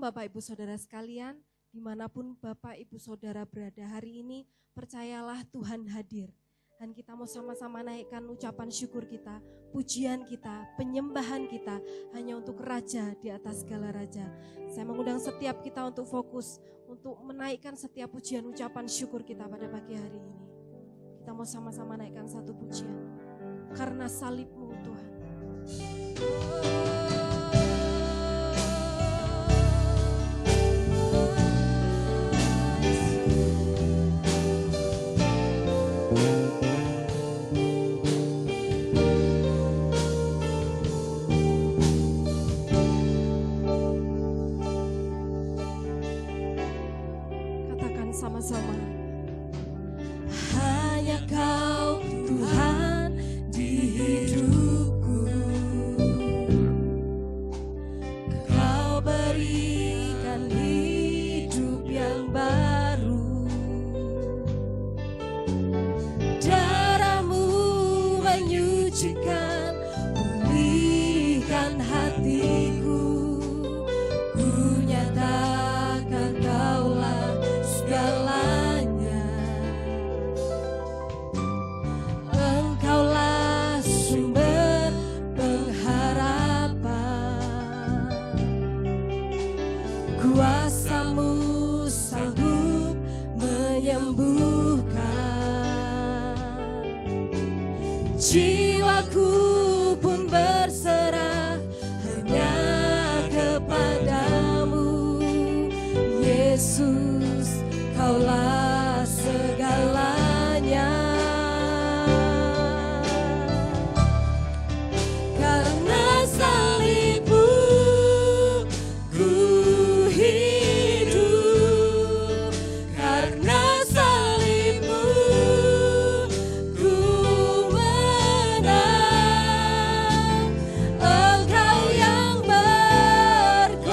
Shalom Bapak Ibu Saudara sekalian, dimanapun Bapak Ibu Saudara berada hari ini, percayalah Tuhan hadir. Dan kita mau sama-sama naikkan ucapan syukur kita, pujian kita, penyembahan kita hanya untuk Raja di atas segala Raja. Saya mengundang setiap kita untuk fokus, untuk menaikkan setiap pujian ucapan syukur kita pada pagi hari ini. Kita mau sama-sama naikkan satu pujian, karena salib-Mu Tuhan. Sama-sama. Hanya Kau Tuhan di hidupku, Kau berikan hidup yang baru, darah-Mu menyucikan, pulihkan hatiku, ku nyatakan Kaulah segalanya. Engkaulah sumber pengharapan, kuasa-Mu sanggup menyembuhkan, jiwaku pun berserah hanya kepadamu, Yesus. Kaulah segalanya, karena salib-Mu ku hidup, karena salib-Mu ku menang. Engkau yang berkuasa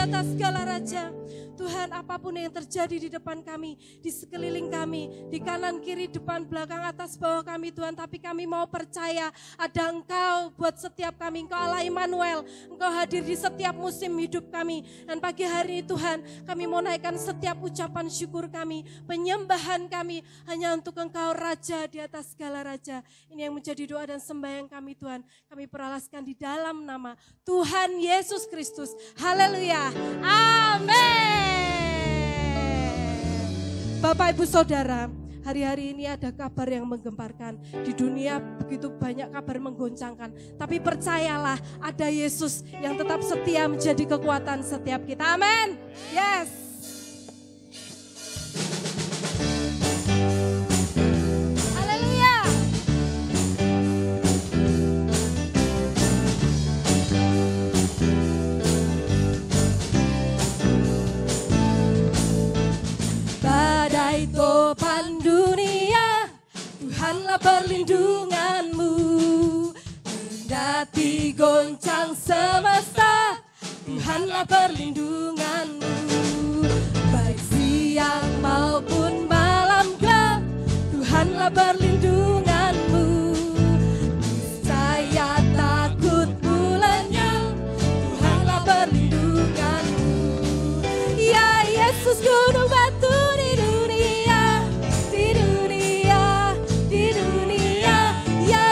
atas segala raja. Tuhan, apapun yang terjadi di depan kami, di sekeliling kami, di kanan, kiri, depan, belakang, atas, bawah kami Tuhan, tapi kami mau percaya ada Engkau buat setiap kami. Engkau Allah Immanuel, Engkau hadir di setiap musim hidup kami. Dan pagi hari ini Tuhan, kami mau naikkan setiap ucapan syukur kami, penyembahan kami hanya untuk Engkau Raja di atas segala raja. Ini yang menjadi doa dan sembahyang kami Tuhan. Kami peralaskan di dalam nama Tuhan Yesus Kristus. Haleluya. Amin. Bapak Ibu Saudara, hari-hari ini ada kabar yang menggemparkan. Di dunia begitu banyak kabar menggoncangkan. Tapi percayalah ada Yesus yang tetap setia menjadi kekuatan setiap kita. Amin. Yes. Topan dunia, Tuhanlah perlindunganmu. Kendati goncang semesta, Tuhanlah perlindunganmu. Baik siang maupun malam gelap, Tuhanlah perlindunganmu. Saya takut bulannya, Tuhanlah perlindunganmu. Ya Yesus gunung batu di dunia,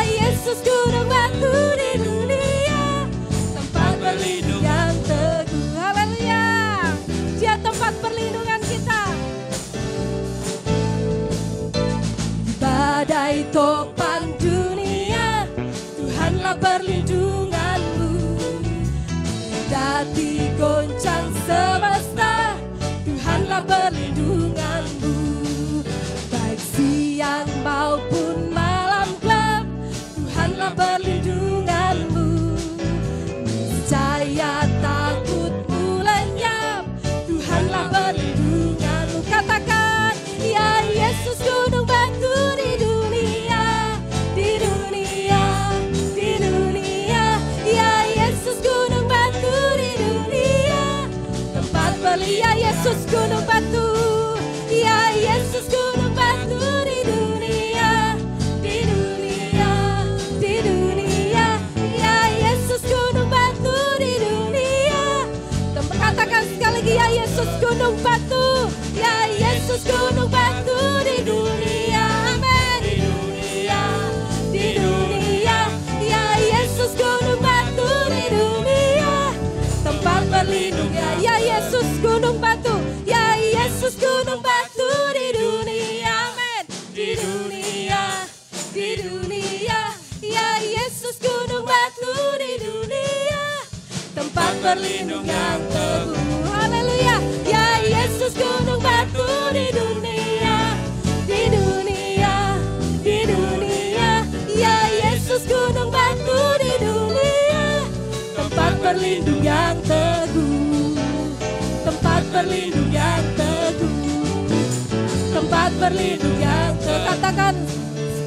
Yesus gunung batu di dunia, tempat berlindung yang teguh. Haleluya. Dia tempat perlindungan kita. Di badai topan dunia, Tuhanlah perlindunganmu. Kendati goncang semesta, Tuhanlah perlindunganmu. Baik siang maupun malam gelap, Tuhanlah perlindunganmu. Niscaya takutmu lenyap, Tuhanlah perlindunganmu. Katakan, ya Yesus gunung batu di dunia, di dunia, di dunia. Ya Yesus gunung batu di dunia, tempat berlindung. Ya Yesus gunung batu, ya Yesus gunung batu di dunia, di dunia, di dunia. Ya Yesus gunung batu di dunia. Katakan sekali lagi, ya Yesus gunung batu, ya Yesus gunung batu di dunia. Amin. Di dunia, di dunia. Ya Yesus gunung batu di dunia, tempat berlindung. Ya Yesus gunung batu, ya Yesus gunung batu di dunia. Amin. Di dunia, di dunia. Ya Yesus gunung batu di dunia, tempat berlindung yang teguh. Haleluya. Ya Yesus gunung batu di dunia, di dunia, di dunia. Ya Yesus gunung batu di dunia, tempat berlindung yang teguh, tempat berlindung yang teguh, tempat berlindung yang teguh. Katakan,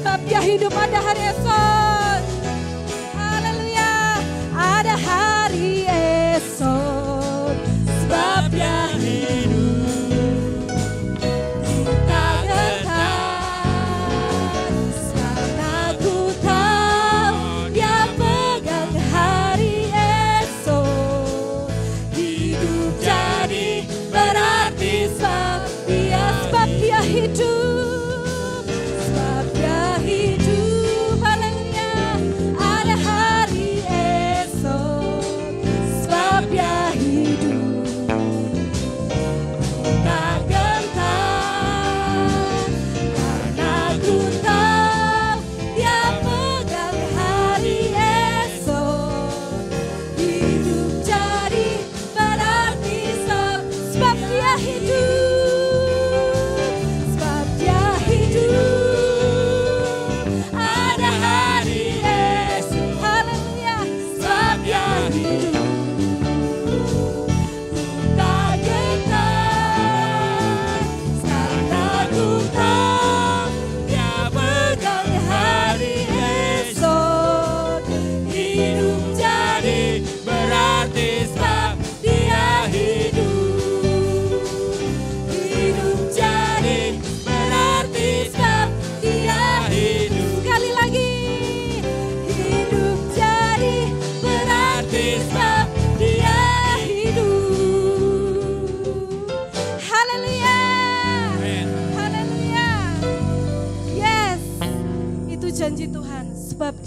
sebab dia hidup ada hari esok. Haleluya. Ada hari esok, sebab dia hidup. Kita getar, karena ku tahu dia pegang hari esok. Hidup jadi berarti sebab dia hidup. Sebab dia hidup, haleluya.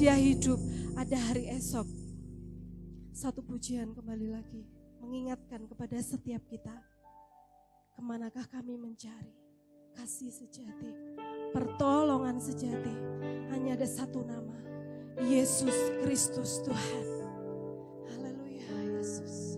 Dia hidup, ada hari esok. Satu pujian kembali lagi mengingatkan kepada setiap kita, kemanakah kami mencari kasih sejati, pertolongan sejati. Hanya ada satu nama, Yesus Kristus Tuhan. Haleluya, Yesus.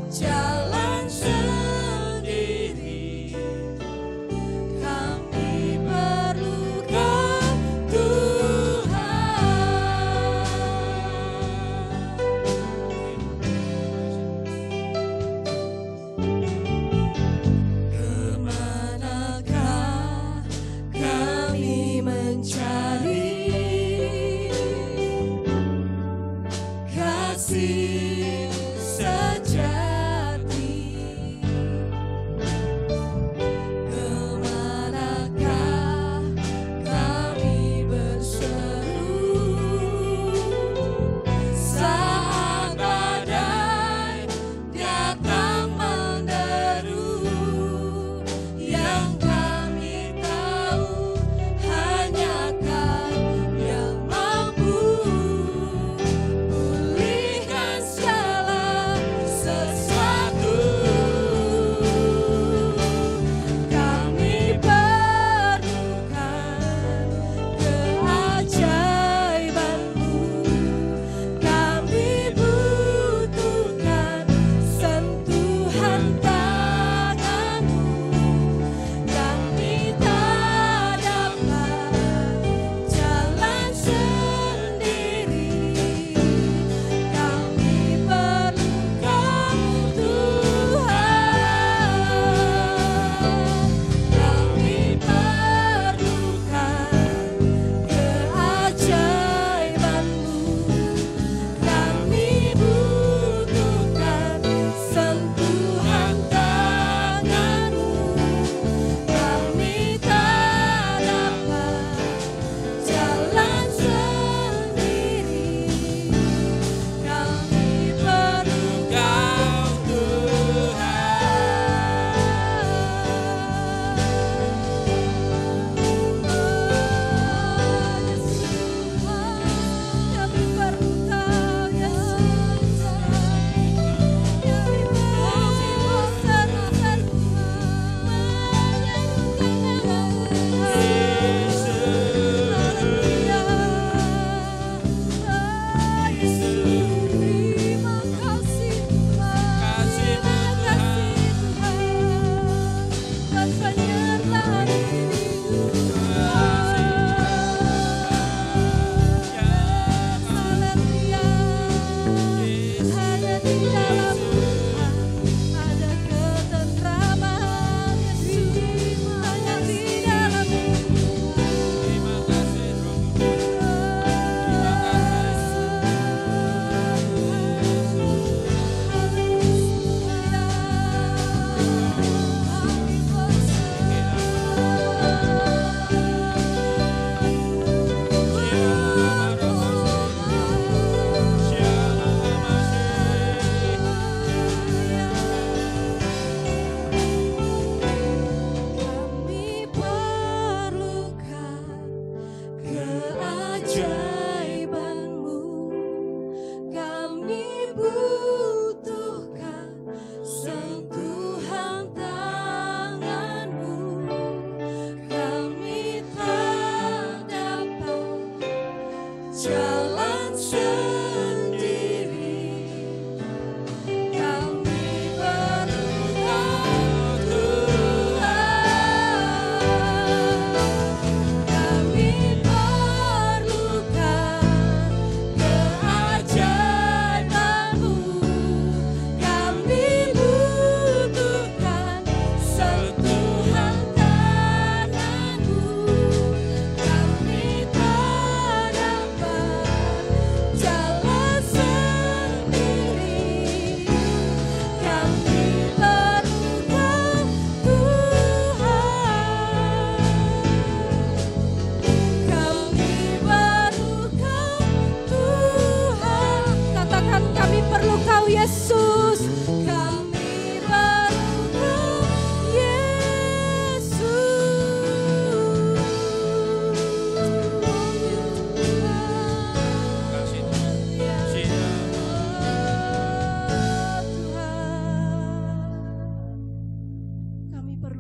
Jalan sendiri, kami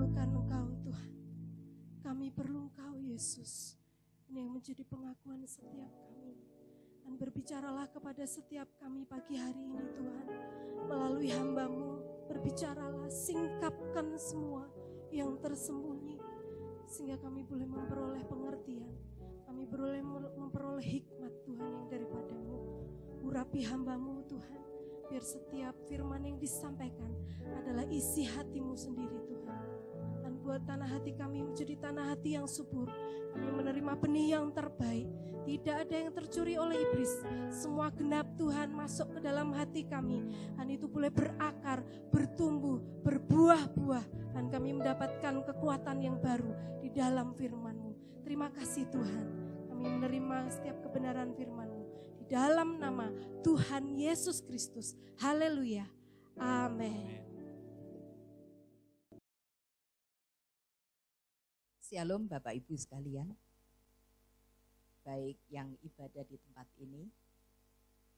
memerlukan Engkau Tuhan. Kami perlu Engkau Yesus. Ini yang menjadi pengakuan setiap kami. Dan berbicaralah kepada setiap kami pagi hari ini Tuhan. Melalui hamba-Mu, berbicaralah, singkapkan semua yang tersembunyi. Sehingga kami boleh memperoleh pengertian. Kami boleh memperoleh hikmat Tuhan yang daripada-Mu. Urapi hamba-Mu Tuhan. Biar setiap firman yang disampaikan adalah isi hati-Mu sendiri Tuhan. Dan buat tanah hati kami menjadi tanah hati yang subur. Kami menerima benih yang terbaik. Tidak ada yang tercuri oleh iblis. Semua genap Tuhan masuk ke dalam hati kami. Dan itu boleh berakar, bertumbuh, berbuah-buah. Dan kami mendapatkan kekuatan yang baru di dalam firman-Mu. Terima kasih Tuhan. Kami menerima setiap kebenaran firman-Mu. Di dalam nama Tuhan Yesus Kristus. Haleluya. Amin. Shalom Bapak Ibu sekalian, baik yang ibadah di tempat ini,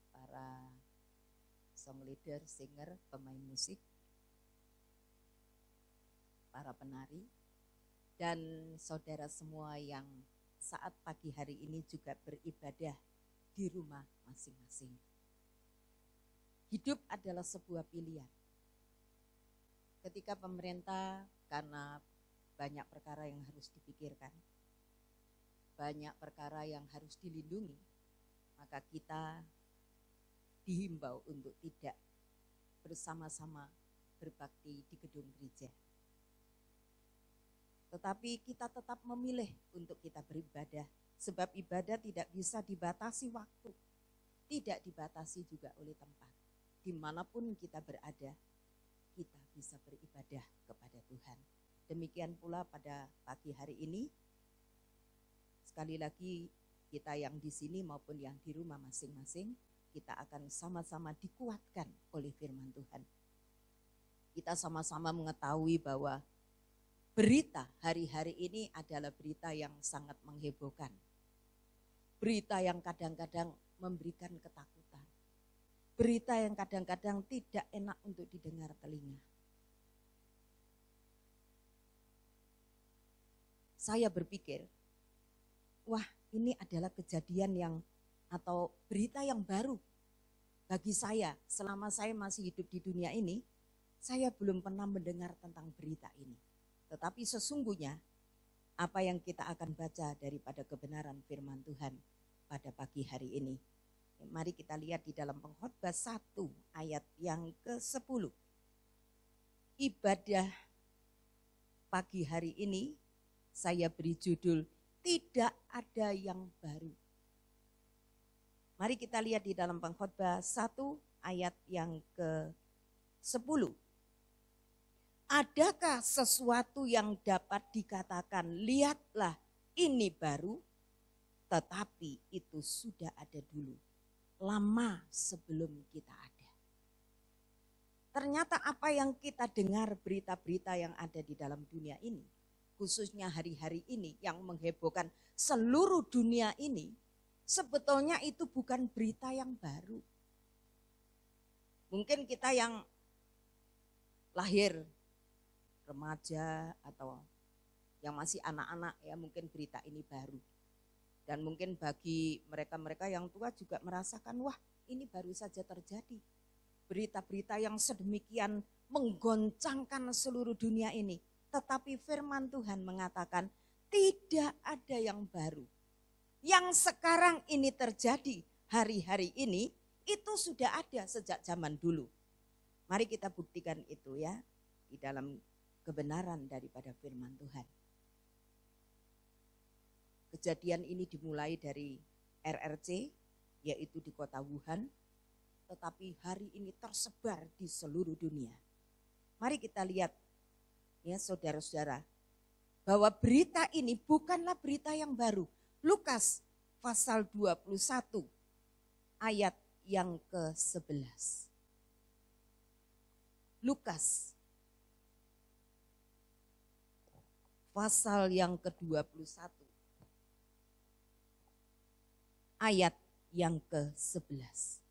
para song leader, singer, pemain musik, para penari, dan saudara semua yang saat pagi hari ini juga beribadah di rumah masing-masing. Hidup adalah sebuah pilihan. Ketika pemerintah karena banyak perkara yang harus dipikirkan, banyak perkara yang harus dilindungi, maka kita dihimbau untuk tidak bersama-sama berbakti di gedung gereja. Tetapi kita tetap memilih untuk kita beribadah, sebab ibadah tidak bisa dibatasi waktu, tidak dibatasi juga oleh tempat. Dimanapun kita berada, kita bisa beribadah kepada Tuhan. Demikian pula pada pagi hari ini, sekali lagi kita yang di sini maupun yang di rumah masing-masing, kita akan sama-sama dikuatkan oleh firman Tuhan. Kita sama-sama mengetahui bahwa berita hari-hari ini adalah berita yang sangat menghebohkan. Berita yang kadang-kadang memberikan ketakutan. Berita yang kadang-kadang tidak enak untuk didengar telinga. Saya berpikir, wah ini adalah kejadian yang atau berita yang baru bagi saya. Selama saya masih hidup di dunia ini, saya belum pernah mendengar tentang berita ini. Tetapi sesungguhnya apa yang kita akan baca daripada kebenaran firman Tuhan pada pagi hari ini. Mari kita lihat di dalam Pengkhotbah 1 ayat yang ke-10. Ibadah pagi hari ini saya beri judul, tidak ada yang baru. Mari kita lihat di dalam Pengkhotbah 1 ayat yang ke-10. Adakah sesuatu yang dapat dikatakan, lihatlah ini baru, tetapi itu sudah ada dulu, lama sebelum kita ada. Ternyata apa yang kita dengar berita-berita yang ada di dalam dunia ini, khususnya hari-hari ini yang menghebohkan seluruh dunia ini, sebetulnya itu bukan berita yang baru. Mungkin kita yang lahir remaja atau yang masih anak-anak ya mungkin berita ini baru. Dan mungkin bagi mereka-mereka yang tua juga merasakan wah ini baru saja terjadi. Berita-berita yang sedemikian menggoncangkan seluruh dunia ini. Tetapi firman Tuhan mengatakan tidak ada yang baru. Yang sekarang ini terjadi hari-hari ini itu sudah ada sejak zaman dulu. Mari kita buktikan itu ya di dalam kebenaran daripada firman Tuhan. Kejadian ini dimulai dari RRC yaitu di kota Wuhan. Tetapi hari ini tersebar di seluruh dunia. Mari kita lihat ya saudara-saudara, bahwa berita ini bukanlah berita yang baru. Lukas pasal 21 ayat yang ke-11. Lukas pasal yang ke-21 ayat yang ke-11.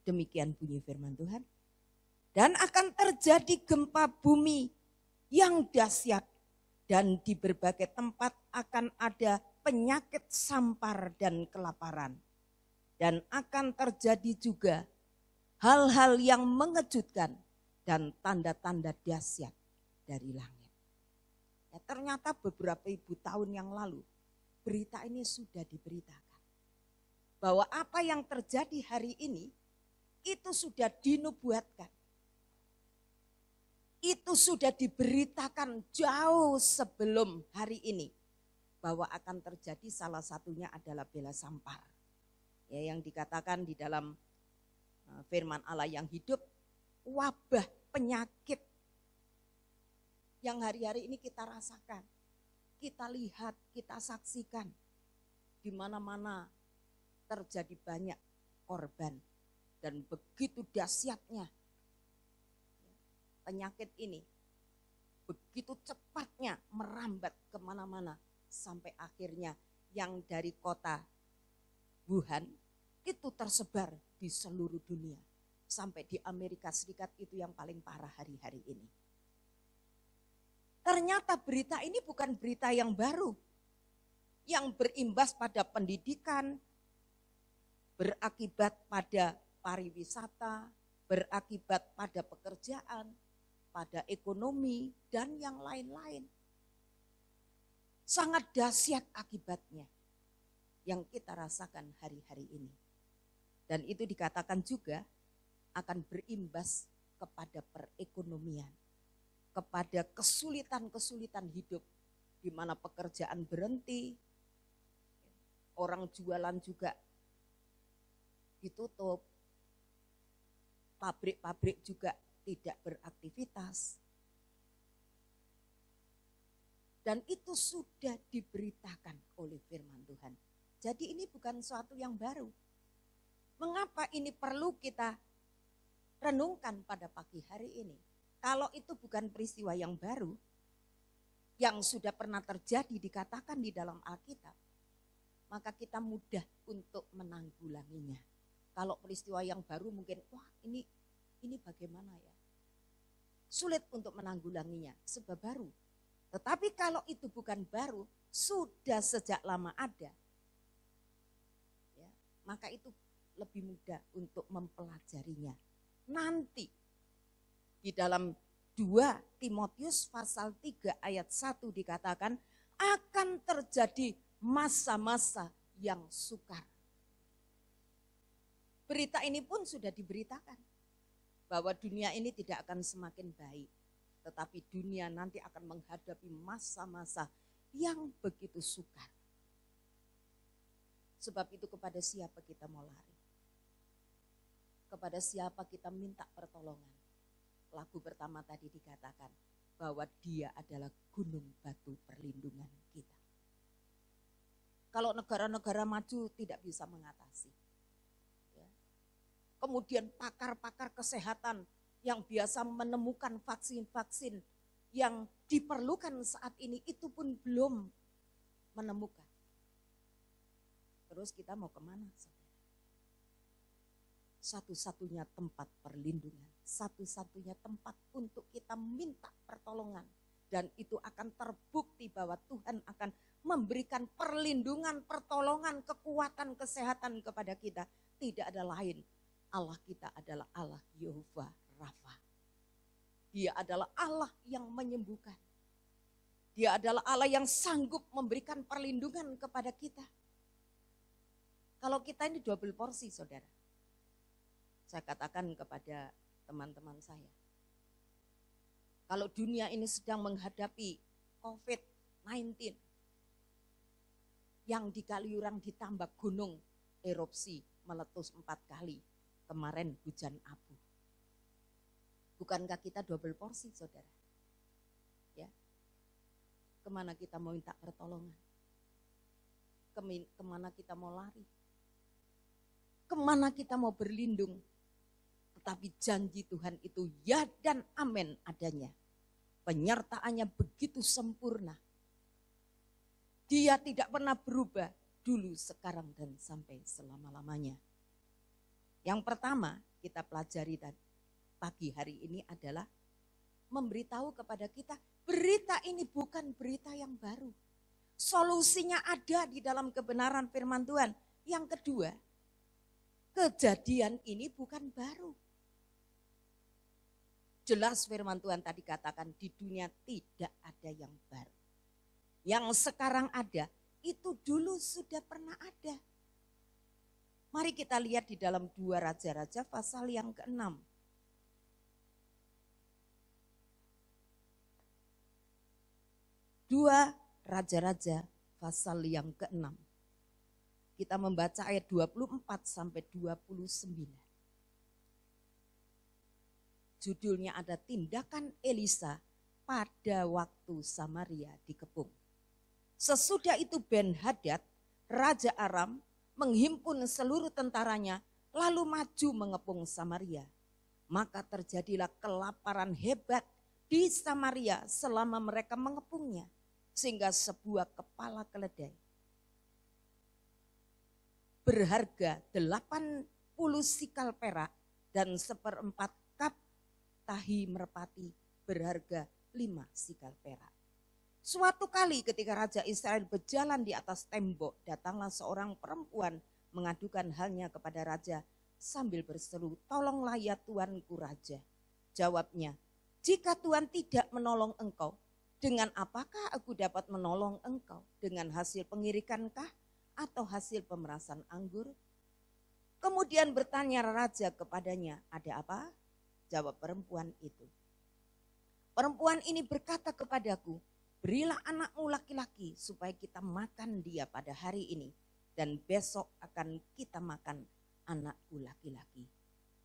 Demikian bunyi firman Tuhan. Dan akan terjadi gempa bumi yang dahsyat dan di berbagai tempat akan ada penyakit sampar dan kelaparan. Dan akan terjadi juga hal-hal yang mengejutkan dan tanda-tanda dahsyat dari langit. Ya, ternyata beberapa ribu tahun yang lalu berita ini sudah diberitakan. Bahwa apa yang terjadi hari ini itu sudah dinubuatkan. Itu sudah diberitakan jauh sebelum hari ini. Bahwa akan terjadi salah satunya adalah bela sampar. Ya, yang dikatakan di dalam firman Allah yang hidup, wabah penyakit yang hari-hari ini kita rasakan, kita lihat, kita saksikan, di mana-mana terjadi banyak korban dan begitu dahsyatnya penyakit ini, begitu cepatnya merambat kemana-mana sampai akhirnya yang dari kota Wuhan itu tersebar di seluruh dunia. Sampai di Amerika Serikat itu yang paling parah hari-hari ini. Ternyata berita ini bukan berita yang baru. Yang berimbas pada pendidikan, berakibat pada pariwisata, berakibat pada pekerjaan, pada ekonomi, dan yang lain-lain. Sangat dahsyat akibatnya yang kita rasakan hari-hari ini. Dan itu dikatakan juga akan berimbas kepada perekonomian, kepada kesulitan-kesulitan hidup, di mana pekerjaan berhenti, orang jualan juga ditutup, pabrik-pabrik juga tidak beraktivitas. Dan itu sudah diberitakan oleh firman Tuhan. Jadi ini bukan suatu yang baru. Mengapa ini perlu kita renungkan pada pagi hari ini? Kalau itu bukan peristiwa yang baru, yang sudah pernah terjadi dikatakan di dalam Alkitab, maka kita mudah untuk menanggulanginya. Kalau peristiwa yang baru mungkin, wah ini bagaimana ya? Sulit untuk menanggulanginya, sebab baru. Tetapi kalau itu bukan baru, sudah sejak lama ada, ya, maka itu lebih mudah untuk mempelajarinya. Nanti di dalam 2 Timotius pasal 3 ayat 1 dikatakan akan terjadi masa-masa yang sukar. Berita ini pun sudah diberitakan bahwa dunia ini tidak akan semakin baik, tetapi dunia nanti akan menghadapi masa-masa yang begitu sukar. Sebab itu kepada siapa kita mau lari? Kepada siapa kita minta pertolongan? Lagu pertama tadi dikatakan bahwa dia adalah gunung batu perlindungan kita. Kalau negara-negara maju tidak bisa mengatasi. Ya. Kemudian pakar-pakar kesehatan yang biasa menemukan vaksin-vaksin yang diperlukan saat ini itu pun belum menemukan. Terus kita mau kemana? Satu-satunya tempat perlindungan, satu-satunya tempat untuk kita minta pertolongan. Dan itu akan terbukti bahwa Tuhan akan memberikan perlindungan, pertolongan, kekuatan, kesehatan kepada kita. Tidak ada lain, Allah kita adalah Allah Yehovah Rafa. Dia adalah Allah yang menyembuhkan. Dia adalah Allah yang sanggup memberikan perlindungan kepada kita. Kalau kita ini double porsi, saudara. Saya katakan kepada teman-teman saya, kalau dunia ini sedang menghadapi COVID-19, yang di Kaliurang ditambah gunung erupsi meletus 4 kali, kemarin hujan abu. Bukankah kita double porsi, saudara? Ya, kemana kita mau minta pertolongan? Kemana kita mau lari? Kemana kita mau berlindung? Tetapi janji Tuhan itu ya dan amin adanya. Penyertaannya begitu sempurna. Dia tidak pernah berubah dulu, sekarang, dan sampai selama-lamanya. Yang pertama kita pelajari pagi hari ini adalah memberitahu kepada kita Berita ini bukan berita yang baru. Solusinya ada di dalam kebenaran firman Tuhan. Yang kedua, kejadian ini bukan baru. Jelas firman Tuhan tadi katakan di dunia tidak ada yang baru. Yang sekarang ada, itu dulu sudah pernah ada. Mari kita lihat di dalam 2 Raja-Raja pasal yang ke-6. 2 Raja-Raja pasal yang ke-6. Kita membaca ayat 24 sampai 29. Judulnya ada tindakan Elisa pada waktu Samaria dikepung. Sesudah itu Ben-Hadad, Raja Aram, menghimpun seluruh tentaranya lalu maju mengepung Samaria. Maka terjadilah kelaparan hebat di Samaria selama mereka mengepungnya. Sehingga sebuah kepala keledai berharga 80 sikal perak dan 1/4 kap tahi merpati berharga 5 sikal perak. Suatu kali ketika Raja Israel berjalan di atas tembok, datanglah seorang perempuan mengadukan halnya kepada raja sambil berseru, "Tolonglah ya tuanku raja." Jawabnya, "Jika Tuhan tidak menolong engkau, dengan apakah aku dapat menolong engkau? Dengan hasil pengirikankah atau hasil pemerasan anggur?" Kemudian bertanya raja kepadanya, "Ada apa?" Jawab perempuan itu, "Perempuan ini berkata kepadaku, berilah anakmu laki-laki supaya kita makan dia pada hari ini. Dan besok akan kita makan anakku laki-laki.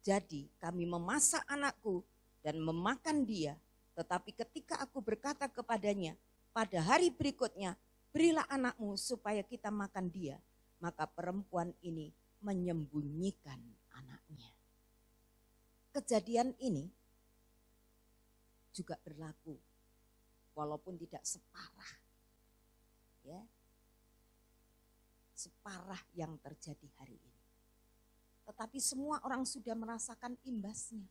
Jadi kami memasak anakku dan memakan dia. Tetapi ketika aku berkata kepadanya, pada hari berikutnya berilah anakmu supaya kita makan dia. Maka perempuan ini menyembunyikan anaknya." Kejadian ini juga berlaku. Walaupun tidak separah, ya, separah yang terjadi hari ini. Tetapi semua orang sudah merasakan imbasnya.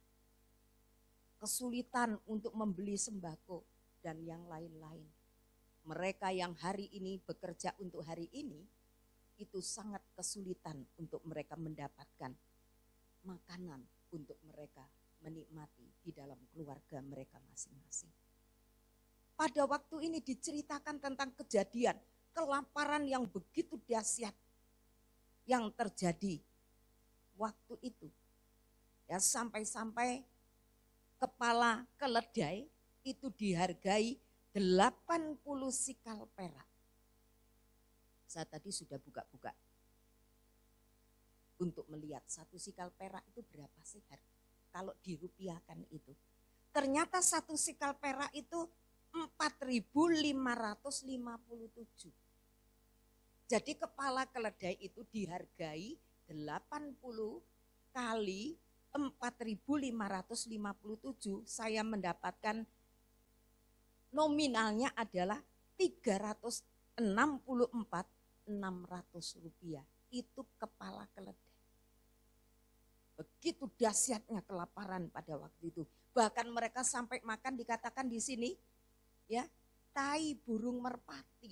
Kesulitan untuk membeli sembako dan yang lain-lain. Mereka yang hari ini bekerja untuk hari ini, itu sangat kesulitan untuk mereka mendapatkan makanan untuk mereka menikmati di dalam keluarga mereka masing-masing. Pada waktu ini diceritakan tentang kejadian kelaparan yang begitu dahsyat yang terjadi waktu itu. Ya, sampai-sampai kepala keledai itu dihargai 80 sikal perak. Saya tadi sudah buka-buka untuk melihat 1 sikal perak itu berapa sih kalau dirupiahkan itu. Ternyata 1 sikal perak itu 4.557. Jadi kepala keledai itu dihargai 80 kali 4.557. Saya mendapatkan nominalnya adalah 364.600 rupiah. Itu kepala keledai. Begitu dahsyatnya kelaparan pada waktu itu. Bahkan mereka sampai makan dikatakan di sini, ya, tai burung merpati.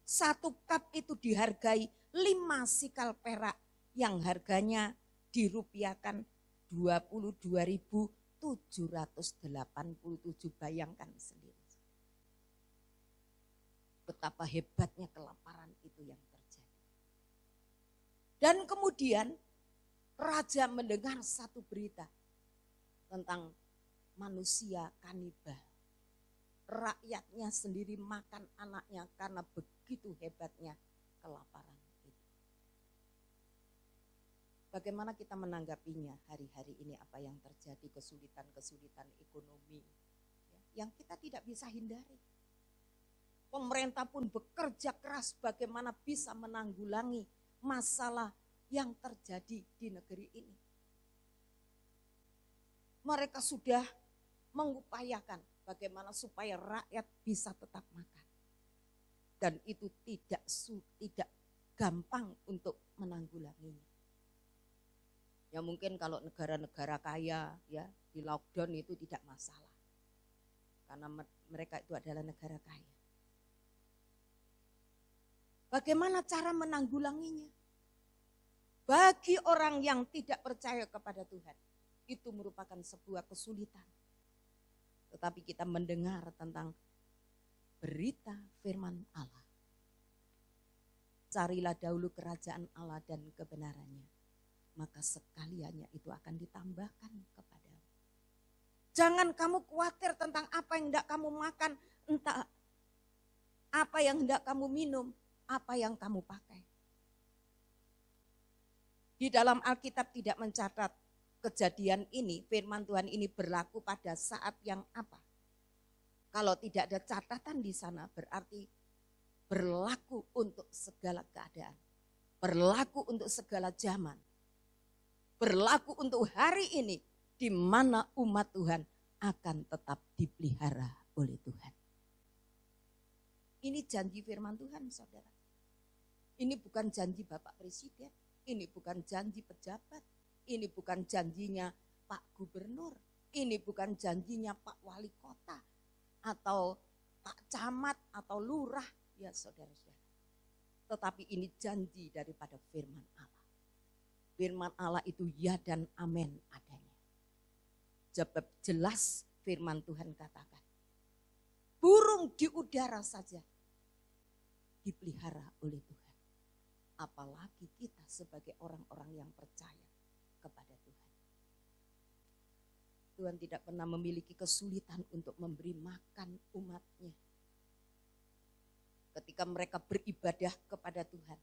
1 kap itu dihargai 5 sikal perak yang harganya dirupiahkan 22.787. Bayangkan sendiri. Betapa hebatnya kelaparan itu yang terjadi. Dan kemudian raja mendengar satu berita tentang manusia kanibal. Rakyatnya sendiri makan anaknya karena begitu hebatnya kelaparan itu. Bagaimana kita menanggapinya hari-hari ini, apa yang terjadi, kesulitan-kesulitan ekonomi yang kita tidak bisa hindari. Pemerintah pun bekerja keras bagaimana bisa menanggulangi masalah yang terjadi di negeri ini. Mereka sudah mengupayakan bagaimana supaya rakyat bisa tetap makan. Dan itu tidak gampang untuk menanggulanginya. Ya mungkin kalau negara-negara kaya ya di lockdown itu tidak masalah. karena mereka itu adalah negara kaya. Bagaimana cara menanggulanginya? Bagi orang yang tidak percaya kepada Tuhan, itu merupakan sebuah kesulitan. Tetapi kita mendengar tentang berita firman Allah. Carilah dahulu kerajaan Allah dan kebenarannya, maka sekaliannya itu akan ditambahkan kepadamu. Jangan kamu khawatir tentang apa yang hendak kamu makan, entah apa yang hendak kamu minum, apa yang kamu pakai. Di dalam Alkitab tidak mencatat kejadian ini, firman Tuhan ini berlaku pada saat yang apa. Kalau tidak ada catatan di sana berarti berlaku untuk segala keadaan. Berlaku untuk segala zaman. Berlaku untuk hari ini di mana umat Tuhan akan tetap dipelihara oleh Tuhan. Ini janji firman Tuhan, saudara. Ini bukan janji Bapak Presiden, ini bukan janji pejabat, ini bukan janjinya Pak Gubernur, ini bukan janjinya Pak Wali Kota, atau Pak Camat, atau Lurah, ya saudara-saudara. Tetapi ini janji daripada firman Allah. Firman Allah itu ya dan amin adanya. Sebab jelas firman Tuhan katakan, burung di udara saja dipelihara oleh Tuhan. Apalagi kita sebagai orang-orang yang percaya kepada Tuhan. Tuhan tidak pernah memiliki kesulitan untuk memberi makan umatnya. Ketika mereka beribadah kepada Tuhan,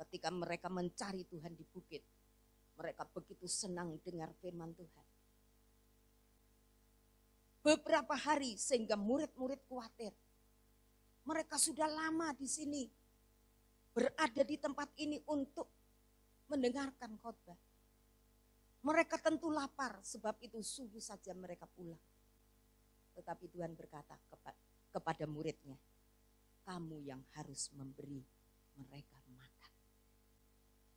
ketika mereka mencari Tuhan di bukit, mereka begitu senang dengar firman Tuhan. Beberapa hari sehingga murid-murid khawatir. Mereka sudah lama di sini, berada di tempat ini untuk mendengarkan khotbah. Mereka tentu lapar, sebab itu subuh saja mereka pulang. Tetapi Tuhan berkata kepada muridnya, kamu yang harus memberi mereka makan.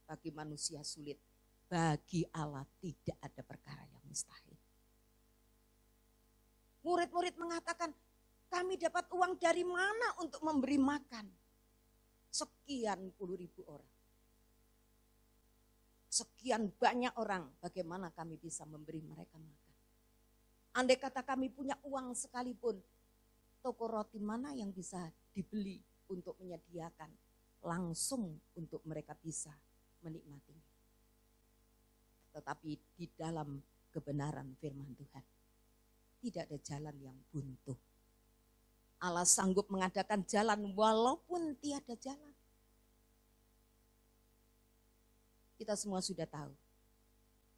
Bagi manusia sulit, bagi Allah tidak ada perkara yang mustahil. Murid-murid mengatakan, kami dapat uang dari mana untuk memberi makan? Sekian puluh ribu orang. Sekian banyak orang, bagaimana kami bisa memberi mereka makan? Andai kata kami punya uang sekalipun, toko roti mana yang bisa dibeli untuk menyediakan langsung untuk mereka bisa menikmatinya. Tetapi di dalam kebenaran firman Tuhan, tidak ada jalan yang buntu. Allah sanggup mengadakan jalan walaupun tiada jalan. Kita semua sudah tahu,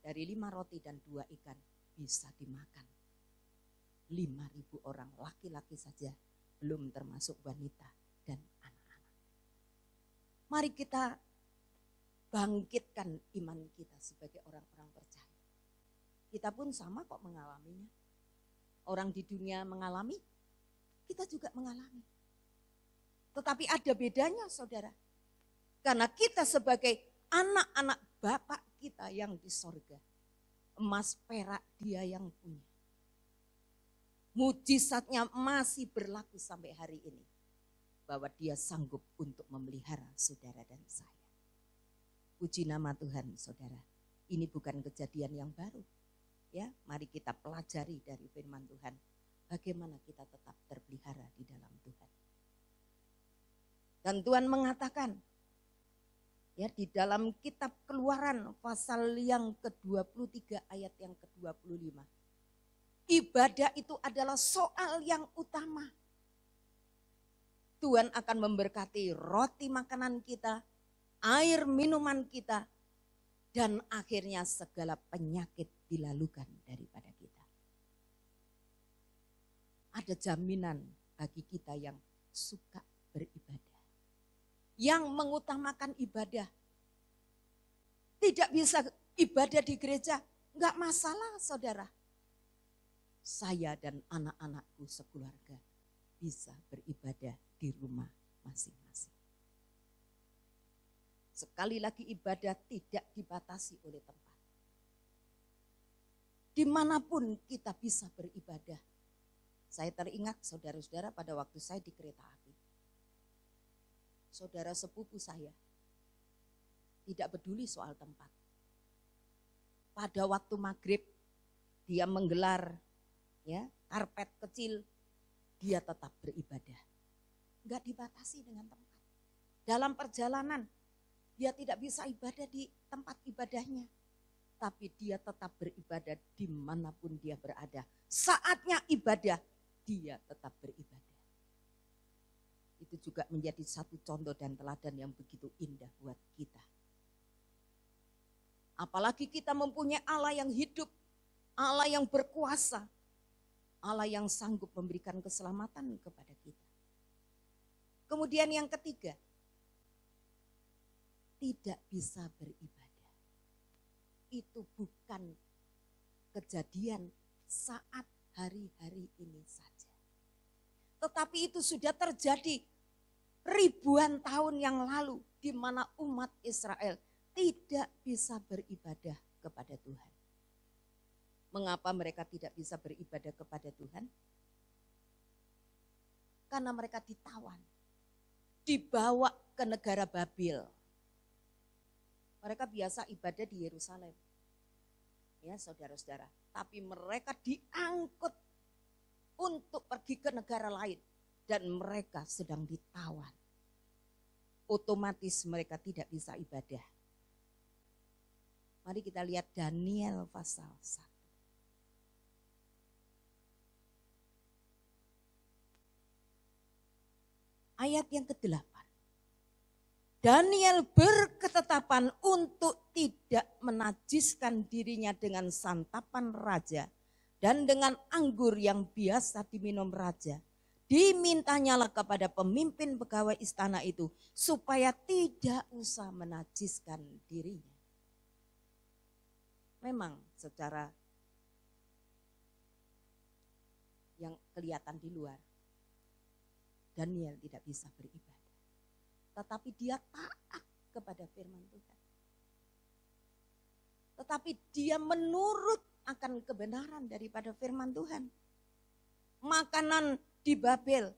dari 5 roti dan 2 ikan bisa dimakan 5.000 orang, laki-laki saja, belum termasuk wanita dan anak-anak. Mari kita bangkitkan iman kita sebagai orang-orang percaya. Kita pun sama kok mengalaminya. Orang di dunia mengalami, kita juga mengalami. Tetapi ada bedanya, saudara. Karena kita sebagai anak-anak Bapak kita yang di sorga, emas perak dia yang punya. Mujizatnya masih berlaku sampai hari ini. Bahwa dia sanggup untuk memelihara saudara dan saya. Puji nama Tuhan, saudara. Ini bukan kejadian yang baru. Ya, mari kita pelajari dari firman Tuhan. Bagaimana kita tetap terpelihara di dalam Tuhan. Dan Tuhan mengatakan, ya, di dalam kitab Keluaran pasal yang ke-23 ayat yang ke-25. Ibadah itu adalah soal yang utama. Tuhan akan memberkati roti makanan kita, air minuman kita, dan akhirnya segala penyakit dilalukan daripada kita. Ada jaminan bagi kita yang suka beribadah. Yang mengutamakan ibadah. Tidak bisa ibadah di gereja, enggak masalah, saudara. Saya dan anak-anakku sekeluarga bisa beribadah di rumah masing-masing. Sekali lagi, ibadah tidak dibatasi oleh tempat. Dimanapun kita bisa beribadah. Saya teringat saudara-saudara pada waktu saya di kereta api. Saudara sepupu saya tidak peduli soal tempat. Pada waktu maghrib dia menggelar ya karpet kecil, dia tetap beribadah. Enggak dibatasi dengan tempat. Dalam perjalanan dia tidak bisa ibadah di tempat ibadahnya. Tapi dia tetap beribadah dimanapun dia berada. Saatnya ibadah, dia tetap beribadah. Itu juga menjadi satu contoh dan teladan yang begitu indah buat kita. Apalagi kita mempunyai Allah yang hidup, Allah yang berkuasa, Allah yang sanggup memberikan keselamatan kepada kita. Kemudian yang ketiga, tidak bisa beribadah. Itu bukan kejadian saat hari-hari ini saja. Tetapi itu sudah terjadi ribuan tahun yang lalu di mana umat Israel tidak bisa beribadah kepada Tuhan. Mengapa mereka tidak bisa beribadah kepada Tuhan? Karena mereka ditawan, dibawa ke negara Babel. Mereka biasa ibadah di Yerusalem. Ya saudara-saudara. Tapi mereka diangkut untuk pergi ke negara lain. Dan mereka sedang ditawan. Otomatis mereka tidak bisa ibadah. Mari kita lihat Daniel pasal 1. Ayat yang ke-8. Daniel berketetapan untuk tidak menajiskan dirinya dengan santapan raja dan dengan anggur yang biasa diminum raja. Dimintanyalah kepada pemimpin pegawai istana itu supaya tidak usah menajiskan dirinya. Memang secara yang kelihatan di luar, Daniel tidak bisa beribadah. Tetapi dia taat kepada firman Tuhan. Tetapi dia menurut akan kebenaran daripada firman Tuhan. Makanan di Babel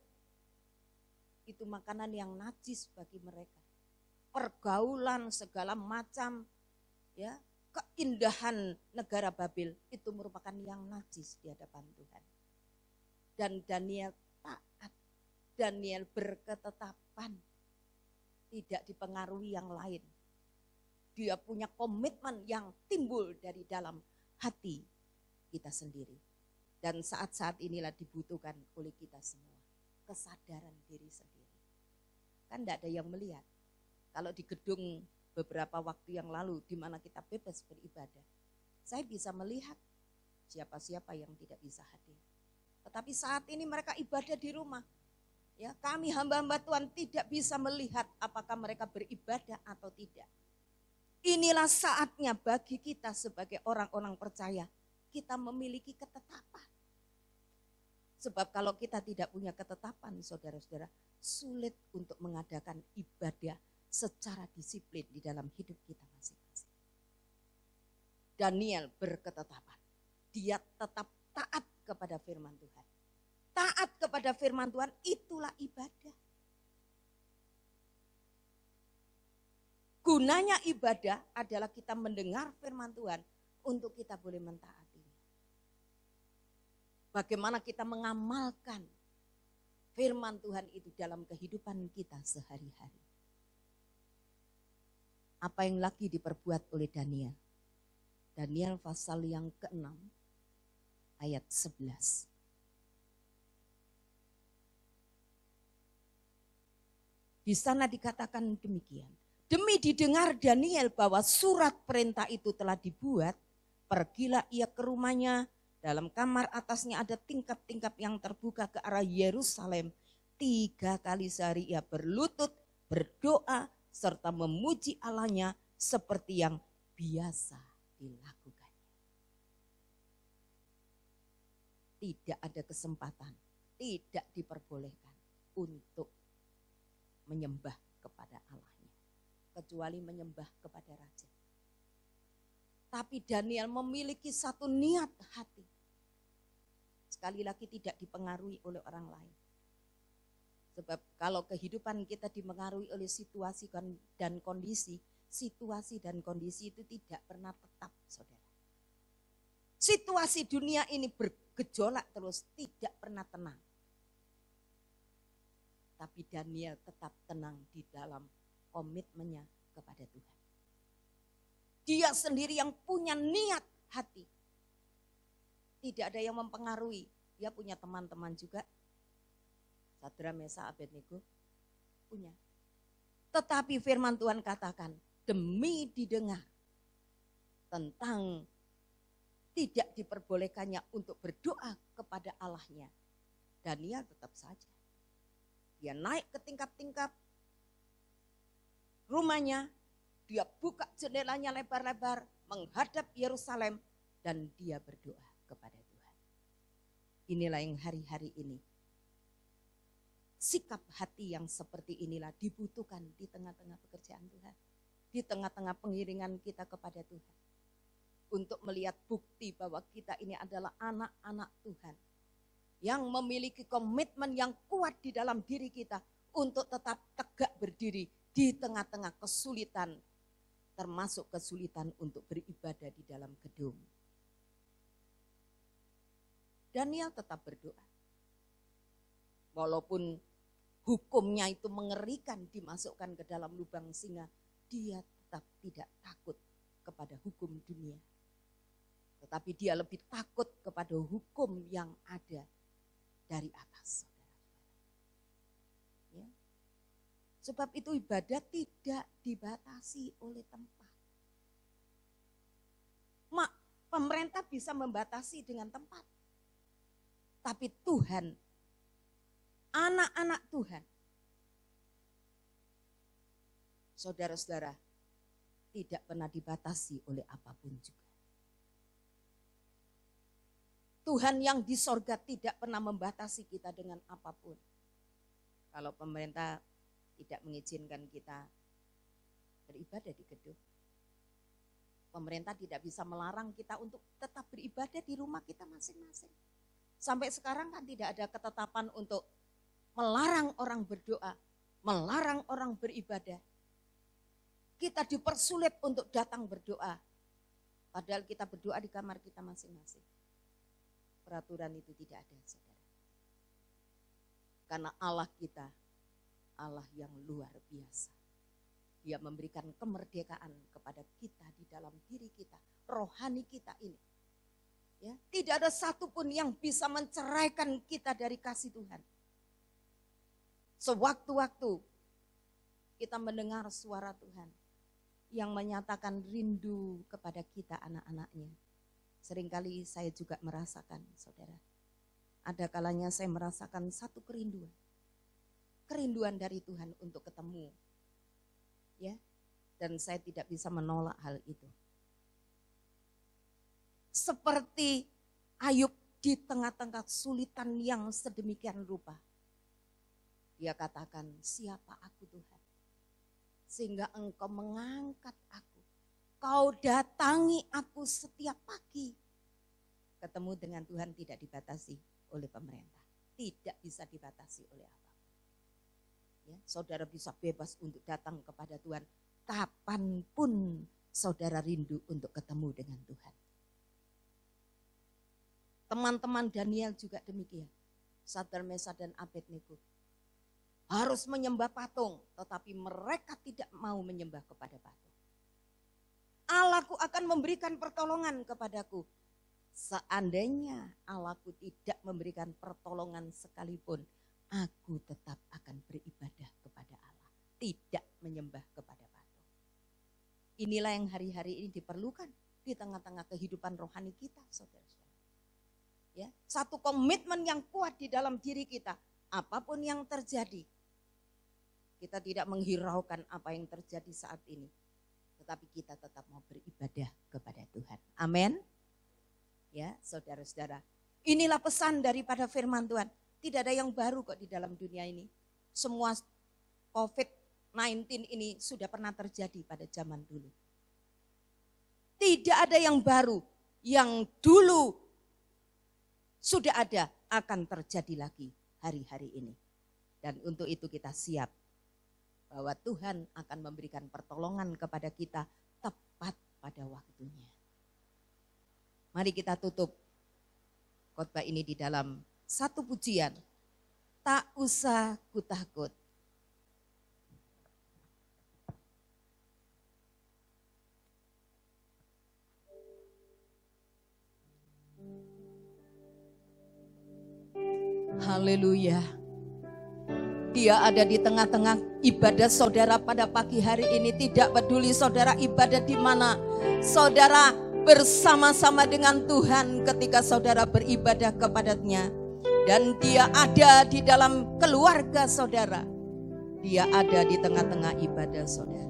itu makanan yang najis bagi mereka. Pergaulan segala macam ya, keindahan negara Babel itu merupakan yang najis di hadapan Tuhan. Dan Daniel taat. Daniel berketetapan. Tidak dipengaruhi yang lain. Dia punya komitmen yang timbul dari dalam hati kita sendiri. Dan saat-saat inilah dibutuhkan oleh kita semua. Kesadaran diri sendiri. Kan tidak ada yang melihat. Kalau di gedung beberapa waktu yang lalu di mana kita bebas beribadah. Saya bisa melihat siapa-siapa yang tidak bisa hadir. Tetapi saat ini mereka ibadah di rumah. Ya, kami hamba-hamba Tuhan tidak bisa melihat apakah mereka beribadah atau tidak. Inilah saatnya bagi kita sebagai orang-orang percaya. Kita memiliki ketetapan. Sebab kalau kita tidak punya ketetapan, saudara-saudara, sulit untuk mengadakan ibadah secara disiplin di dalam hidup kita masing-masing. Daniel berketetapan. Dia tetap taat kepada firman Tuhan. Taat kepada firman Tuhan itulah ibadah. Gunanya ibadah adalah kita mendengar firman Tuhan untuk kita boleh mentaatinya. Bagaimana kita mengamalkan firman Tuhan itu dalam kehidupan kita sehari-hari. Apa yang lagi diperbuat oleh Daniel? Daniel pasal yang ke-6 ayat 11. Di sana dikatakan demikian. Demi didengar Daniel bahwa surat perintah itu telah dibuat, pergilah ia ke rumahnya. Dalam kamar atasnya ada tingkap-tingkap yang terbuka ke arah Yerusalem. 3 kali sehari ia berlutut, berdoa, serta memuji Allahnya seperti yang biasa dilakukannya. Tidak ada kesempatan, tidak diperbolehkan untuk menyembah kepada Allahnya, kecuali menyembah kepada raja. Tapi Daniel memiliki satu niat hati. sekali lagi tidak dipengaruhi oleh orang lain. Sebab kalau kehidupan kita dipengaruhi oleh situasi dan kondisi, situasi dan kondisi itu tidak pernah tetap, saudara. Situasi dunia ini bergejolak terus, tidak pernah tenang. Tapi Daniel tetap tenang di dalam komitmennya kepada Tuhan. Dia sendiri yang punya niat hati. Tidak ada yang mempengaruhi. Dia punya teman-teman juga. Sadra, Mesa, Abednego punya. Tetapi firman Tuhan katakan, demi didengar tentang tidak diperbolehkannya untuk berdoa kepada Allahnya, Daniel tetap saja. Dia naik ke tingkap-tingkap rumahnya, dia buka jendelanya lebar-lebar, menghadap Yerusalem, dan dia berdoa kepada Tuhan. Inilah yang hari-hari ini, sikap hati yang seperti inilah dibutuhkan di tengah-tengah pekerjaan Tuhan. Di tengah-tengah pengiringan kita kepada Tuhan. Untuk melihat bukti bahwa kita ini adalah anak-anak Tuhan. Yang memiliki komitmen yang kuat di dalam diri kita untuk tetap tegak berdiri di tengah-tengah kesulitan, termasuk kesulitan untuk beribadah di dalam gedung. Daniel tetap berdoa. Walaupun hukumnya itu mengerikan, dimasukkan ke dalam lubang singa, dia tetap tidak takut kepada hukum dunia. Tetapi dia lebih takut kepada hukum yang ada dari atas, saudara-saudara. Ya. Sebab itu ibadah tidak dibatasi oleh tempat. Pemerintah bisa membatasi dengan tempat. Tapi Tuhan, anak-anak Tuhan, saudara-saudara, tidak pernah dibatasi oleh apapun juga. Tuhan yang di sorga tidak pernah membatasi kita dengan apapun. Kalau pemerintah tidak mengizinkan kita beribadah di gedung, pemerintah tidak bisa melarang kita untuk tetap beribadah di rumah kita masing-masing. Sampai sekarang kan tidak ada ketetapan untuk melarang orang berdoa, melarang orang beribadah. Kita dipersulit untuk datang berdoa, padahal kita berdoa di kamar kita masing-masing. Peraturan itu tidak ada, saudara. Karena Allah kita, Allah yang luar biasa. Dia memberikan kemerdekaan kepada kita di dalam diri kita, rohani kita ini. Ya, tidak ada satupun yang bisa menceraikan kita dari kasih Tuhan. Sewaktu-waktu kita mendengar suara Tuhan yang menyatakan rindu kepada kita anak-anaknya. Seringkali saya juga merasakan, saudara. Ada kalanya saya merasakan satu kerinduan. Kerinduan dari Tuhan untuk ketemu. Ya, dan saya tidak bisa menolak hal itu. Seperti Ayub di tengah-tengah kesulitan yang sedemikian rupa. Dia katakan, siapa aku Tuhan? Sehingga engkau mengangkat aku. Kau datangi aku setiap pagi. Ketemu dengan Tuhan tidak dibatasi oleh pemerintah. Tidak bisa dibatasi oleh apapun. Ya, saudara bisa bebas untuk datang kepada Tuhan. Kapanpun saudara rindu untuk ketemu dengan Tuhan. Teman-teman Daniel juga demikian. Sadar, Mesa, dan Abednego harus menyembah patung. Tetapi mereka tidak mau menyembah kepada patung. Allahku akan memberikan pertolongan kepadaku. Seandainya Allahku tidak memberikan pertolongan sekalipun, aku tetap akan beribadah kepada Allah. Tidak menyembah kepada patung. Inilah yang hari-hari ini diperlukan di tengah-tengah kehidupan rohani kita, saudara-saudara. Ya, satu komitmen yang kuat di dalam diri kita. Apapun yang terjadi, kita tidak menghiraukan apa yang terjadi saat ini. Tetapi kita tetap mau beribadah kepada Tuhan. Amin. Ya, saudara-saudara. Inilah pesan daripada firman Tuhan. Tidak ada yang baru kok di dalam dunia ini. Semua COVID-19 ini sudah pernah terjadi pada zaman dulu. Tidak ada yang baru. Yang dulu sudah ada, akan terjadi lagi hari-hari ini. Dan untuk itu kita siap bahwa Tuhan akan memberikan pertolongan kepada kita tepat pada waktunya. Mari kita tutup khotbah ini di dalam satu pujian. Tak usah ku takut. Haleluya. Dia ada di tengah-tengah ibadah saudara pada pagi hari ini. Tidak peduli saudara ibadah di mana, saudara bersama-sama dengan Tuhan ketika saudara beribadah kepadanya. Dan dia ada di dalam keluarga saudara. Dia ada di tengah-tengah ibadah saudara.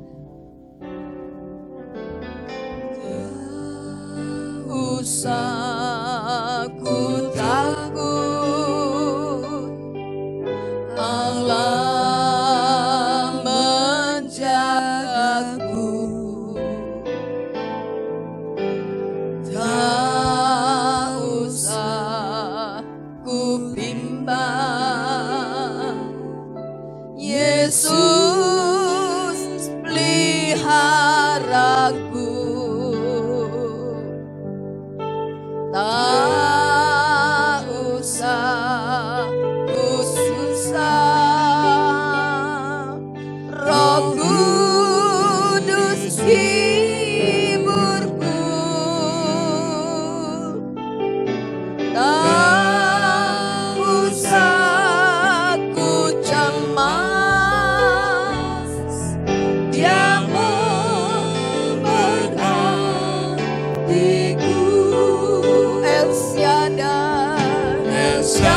Tak usah ku takut, Allah menjagaku. Tak usah ku bimbang, Yesus peliharaku. Tak usah ku susah, Roh Kudus hiburku. Tak usah ku cemas, Dia memberkatiku. El Shaddai, El Shaddai,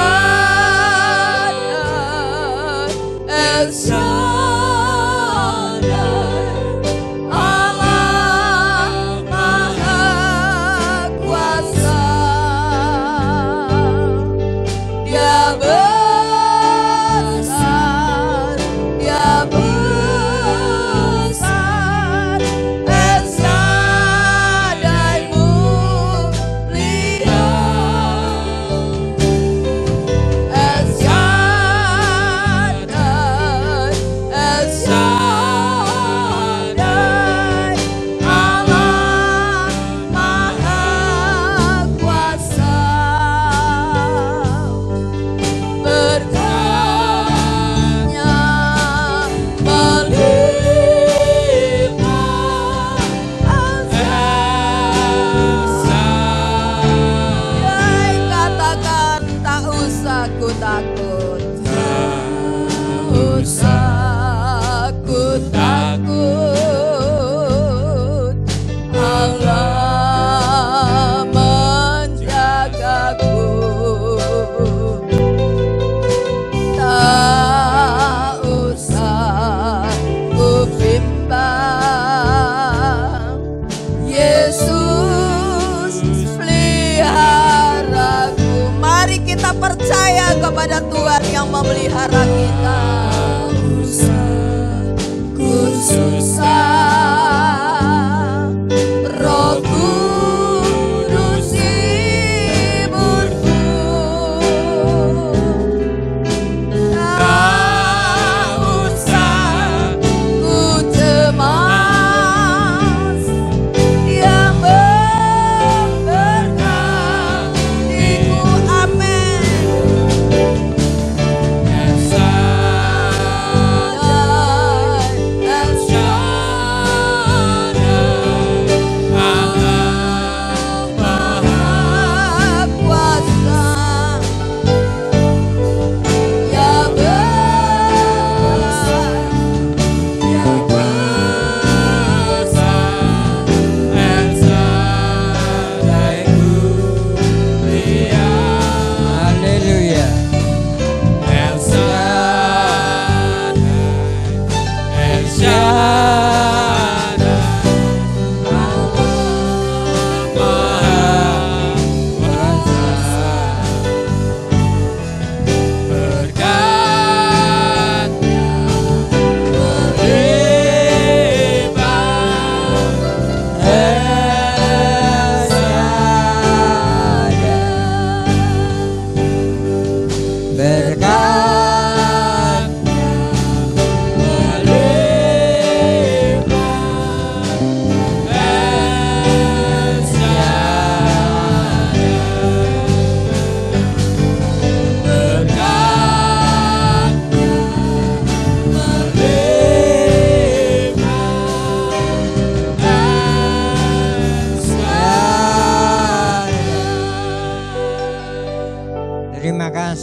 El Shaddai, Allah Maha Kuasa. Dia besar, Dia besar, El Shaddai mulia. El Shaddai, El Shaddai, Allah Maha Kuasa. Berkatnya melimpah, katakan tak usah ku takut, tak usah ku takut, Allah menjagaku. Tak usah ku bimbang, Yesus peliharaku. Mari kita percaya kepada Tuhan yang memelihara kita. Ku susah, Roh Kudus hiburku. Tak usah ku cemas, Dia memberkatiku. Amin.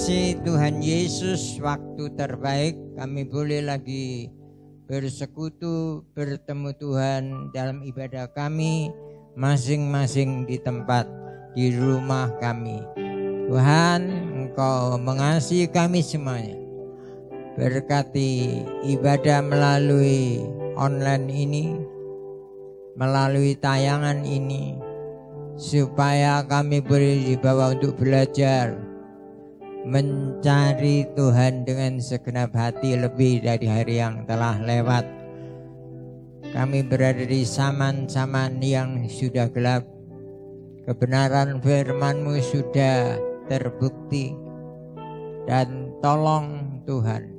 kasih Tuhan Yesus, waktu terbaik kami boleh lagi bersekutu, bertemu Tuhan dalam ibadah kami masing-masing di tempat, di rumah kami. Tuhan, Engkau mengasihi kami semuanya. Berkati ibadah melalui online ini, melalui tayangan ini, supaya kami boleh dibawa untuk belajar mencari Tuhan dengan segenap hati lebih dari hari yang telah lewat. Kami berada di zaman-zaman yang sudah gelap. Kebenaran firman-Mu sudah terbukti. Dan tolong Tuhan,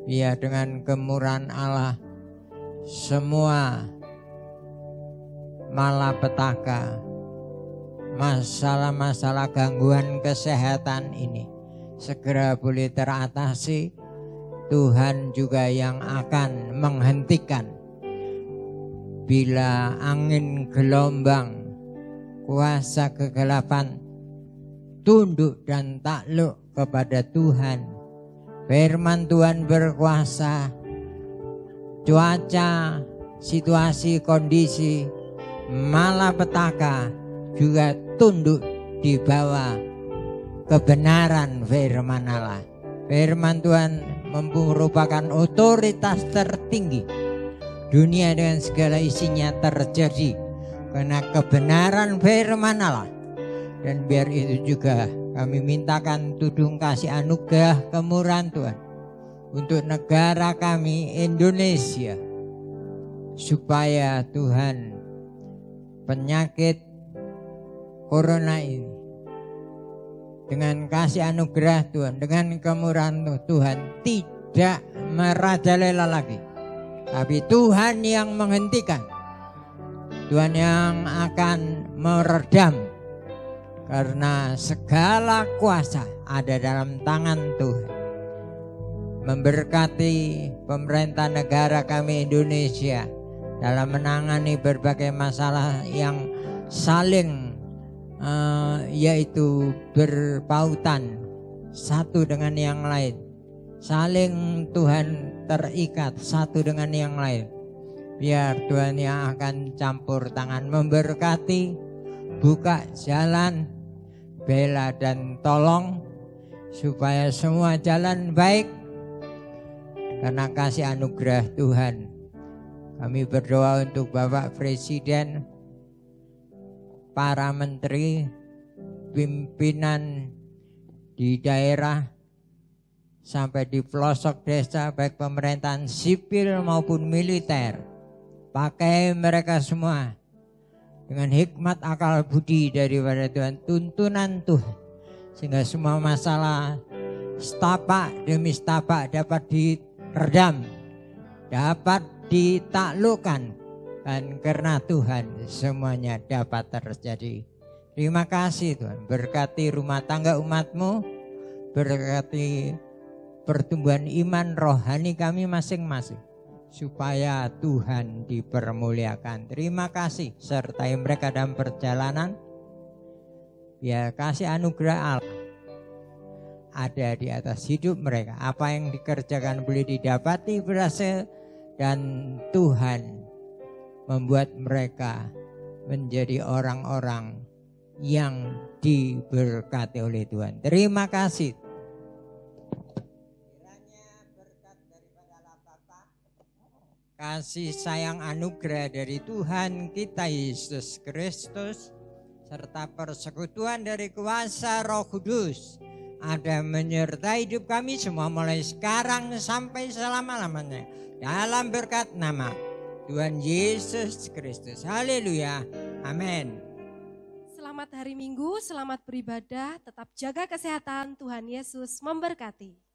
biar dengan kemurahan Allah semua malapetaka, masalah-masalah gangguan kesehatan ini segera boleh teratasi. Tuhan juga yang akan menghentikan bila angin gelombang, kuasa kegelapan tunduk dan takluk kepada Tuhan. Firman Tuhan berkuasa, cuaca, situasi, kondisi, malapetaka juga tunduk di bawah kebenaran firman Allah. Firman Tuhan merupakan otoritas tertinggi. Dunia dengan segala isinya terjadi karena kebenaran firman Allah. Dan biar itu juga kami mintakan tudung kasih anugerah kemurahan Tuhan untuk negara kami Indonesia, supaya Tuhan penyakit corona ini dengan kasih anugerah Tuhan, dengan kemurahan Tuhan tidak merajalela lagi, tapi Tuhan yang menghentikan, Tuhan yang akan meredam, karena segala kuasa ada dalam tangan Tuhan. Memberkati pemerintah negara kami Indonesia dalam menangani berbagai masalah yang saling yaitu berpautan satu dengan yang lain, saling Tuhan terikat satu dengan yang lain. Biar Tuhan yang akan campur tangan memberkati, buka jalan, bela dan tolong supaya semua jalan baik karena kasih anugerah Tuhan. Kami berdoa untuk Bapak Presiden, para menteri, pimpinan di daerah sampai di pelosok desa, baik pemerintahan sipil maupun militer. Pakai mereka semua dengan hikmat akal budi daripada Tuhan, tuntunan Tuhan, sehingga semua masalah setapak demi setapak dapat diredam, dapat ditaklukkan, dan karena Tuhan semuanya dapat terjadi. Terima kasih Tuhan, berkati rumah tangga umat-Mu, berkati pertumbuhan iman rohani kami masing-masing, supaya Tuhan dipermuliakan. Terima kasih, sertai mereka dalam perjalanan. Ya, kasih anugerah Allah ada di atas hidup mereka. Apa yang dikerjakan boleh didapati berhasil, dan Tuhan membuat mereka menjadi orang-orang yang diberkati oleh Tuhan. Terima kasih. Kasih sayang anugerah dari Tuhan kita Yesus Kristus serta persekutuan dari kuasa Roh Kudus ada menyertai hidup kami semua mulai sekarang sampai selama-lamanya, dalam berkat nama Tuhan Yesus Kristus. Haleluya. Amin. Selamat hari Minggu, selamat beribadah, tetap jaga kesehatan. Tuhan Yesus memberkati.